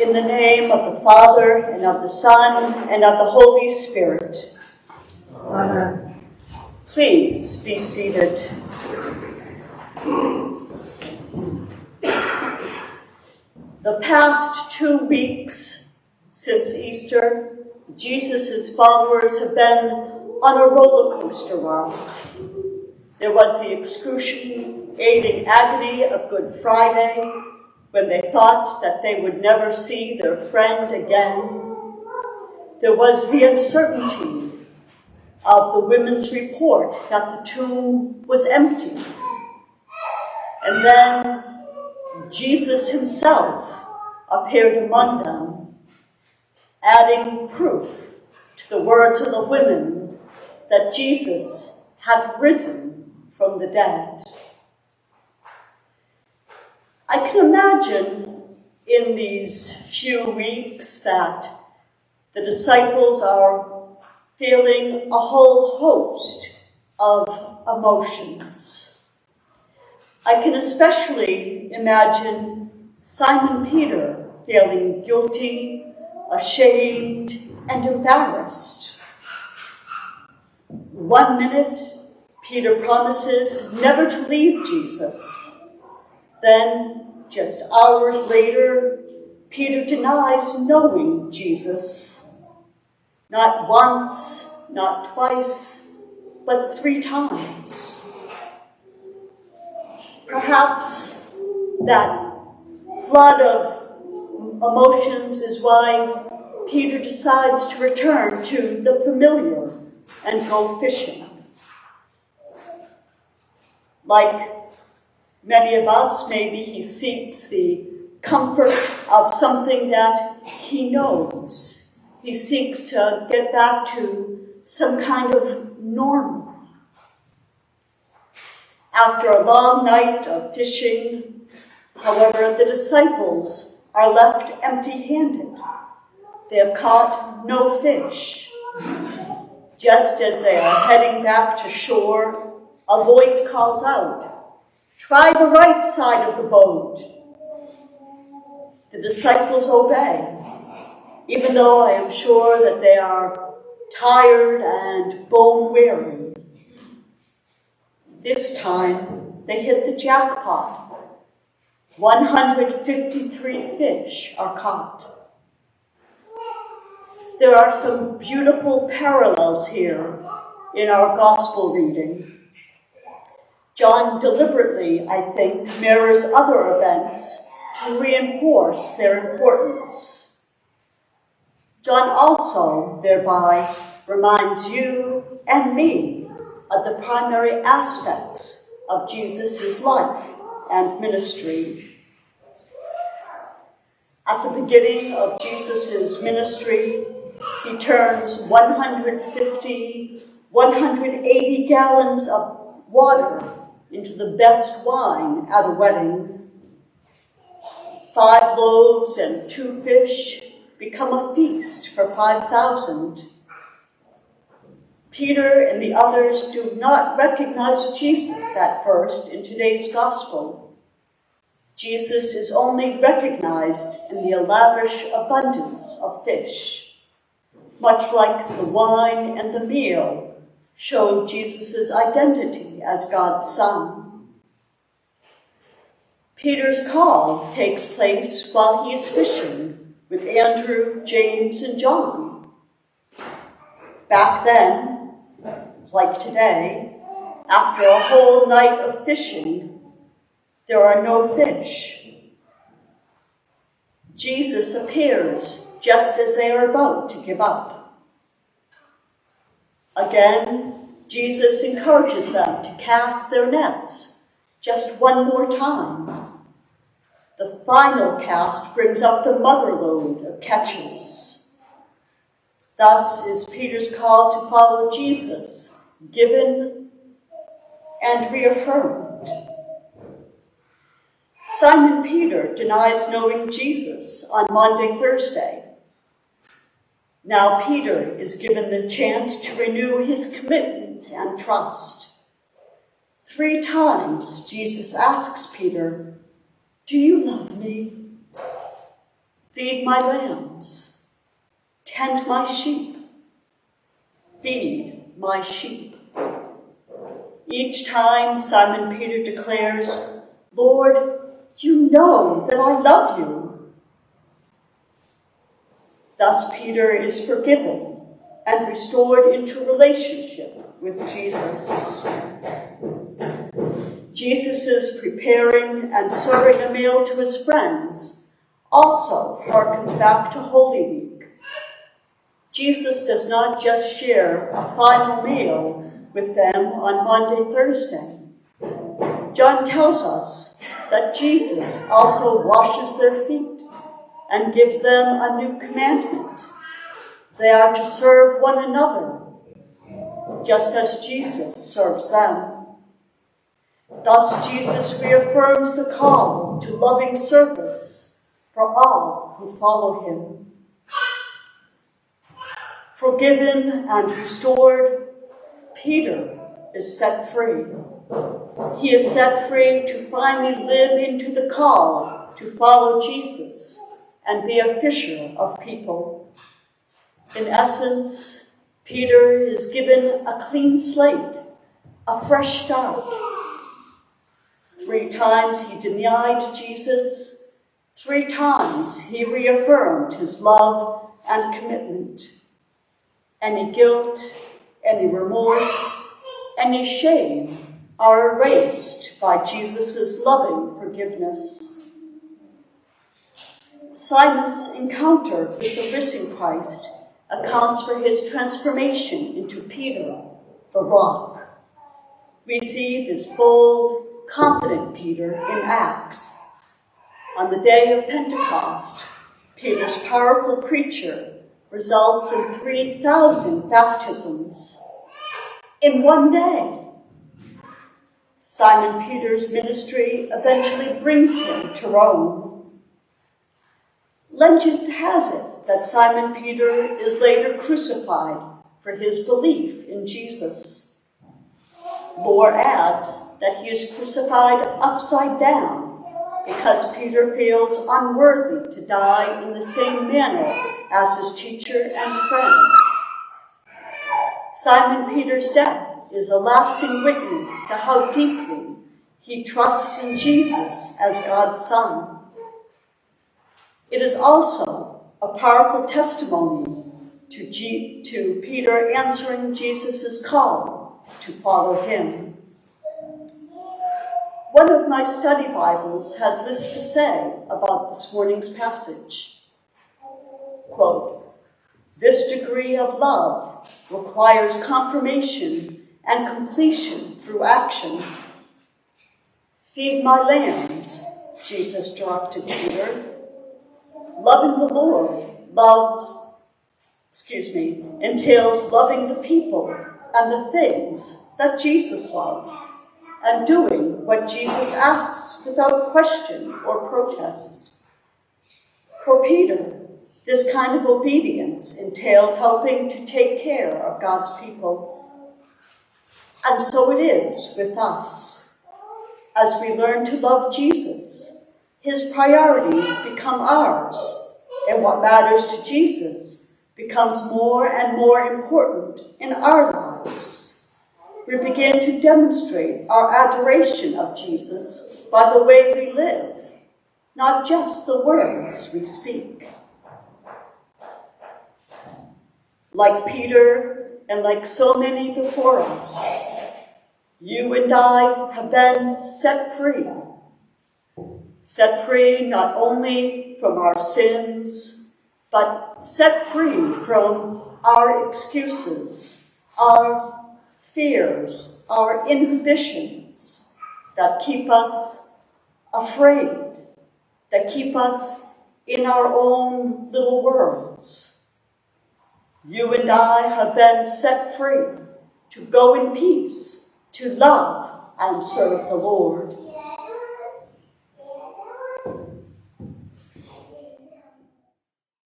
In the name of the Father, and of the Son, and of the Holy Spirit. Amen. Please be seated. The past 2 weeks since Easter, Jesus' followers have been on a roller coaster ride. There was the excruciating agony of Good Friday, when they thought that they would never see their friend again. There was the uncertainty of the women's report that the tomb was empty. And then Jesus himself appeared among them, adding proof to the words of the women that Jesus had risen from the dead. I can imagine in these few weeks that the disciples are feeling a whole host of emotions. I can especially imagine Simon Peter feeling guilty, ashamed, and embarrassed. 1 minute, Peter promises never to leave Jesus. Then, just hours later, Peter denies knowing Jesus. Not once, not twice, but 3 times. Perhaps that flood of emotions is why Peter decides to return to the familiar and go fishing. Like many of us, maybe he seeks the comfort of something that he knows. He seeks to get back to some kind of normal. After a long night of fishing, however, the disciples are left empty-handed. They have caught no fish. Just as they are heading back to shore, a voice calls out, "Try the right side of the boat." The disciples obey, even though I am sure that they are tired and bone-weary. This time, they hit the jackpot. 153 fish are caught. There are some beautiful parallels here in our gospel reading. John deliberately, I think, mirrors other events to reinforce their importance. John also, thereby, reminds you and me of the primary aspects of Jesus' life and ministry. At the beginning of Jesus' ministry, he turns 180 gallons of water into the best wine at a wedding. 5 loaves and 2 fish become a feast for 5,000. Peter and the others do not recognize Jesus at first in today's gospel. Jesus is only recognized in the lavish abundance of fish, much like the wine and the meal show Jesus' identity as God's Son. Peter's call takes place while he is fishing with Andrew, James, and John. Back then, like today, after a whole night of fishing, there are no fish. Jesus appears just as they are about to give up. Again, Jesus encourages them to cast their nets just one more time. The final cast brings up the motherload of catches. Thus is Peter's call to follow Jesus given and reaffirmed. Simon Peter denies knowing Jesus on Maundy, Thursday. Now Peter is given the chance to renew his commitment and trust. 3 times Jesus asks Peter, "Do you love me?" Feed my lambs, tend my sheep, feed my sheep. Each time Simon Peter declares, Lord, you know that I love you. Thus Peter is forgiven and restored into relationship with Jesus. Jesus is preparing and serving a meal to his friends also harkens back to Holy Week. Jesus does not just share a final meal with them on Maundy, Thursday. John tells us that Jesus also washes their feet and gives them a new commandment. They are to serve one another, just as Jesus serves them. Thus, Jesus reaffirms the call to loving service for all who follow him. Forgiven and restored, Peter is set free. He is set free to finally live into the call to follow Jesus and be a fisher of people. In essence, Peter is given a clean slate, a fresh start. 3 times he denied Jesus. 3 times he reaffirmed his love and commitment. Any guilt, any remorse, any shame are erased by Jesus' loving forgiveness. Simon's encounter with the risen Christ accounts for his transformation into Peter, the rock. We see this bold, confident Peter in Acts. On the day of Pentecost, Peter's powerful preacher results in 3,000 baptisms in one day. Simon Peter's ministry eventually brings him to Rome. Legend has it that Simon Peter is later crucified for his belief in Jesus. Lore adds that he is crucified upside down because Peter feels unworthy to die in the same manner as his teacher and friend. Simon Peter's death is a lasting witness to how deeply he trusts in Jesus as God's Son. It is also a powerful testimony to Peter answering Jesus' call to follow him. One of my study Bibles has this to say about this morning's passage. Quote, "This degree of love requires confirmation and completion through action. Feed my lambs," Jesus directed Peter. Loving the Lord entails loving the people and the things that Jesus loves, and doing what Jesus asks without question or protest. For Peter, this kind of obedience entailed helping to take care of God's people. And so it is with us. As we learn to love Jesus, his priorities become ours, and what matters to Jesus becomes more and more important in our lives. We begin to demonstrate our adoration of Jesus by the way we live, not just the words we speak. Like Peter and like so many before us, you and I have been set free. Set free not only from our sins, but set free from our excuses, our fears, our inhibitions that keep us afraid, that keep us in our own little worlds. You and I have been set free to go in peace, to love and serve the Lord.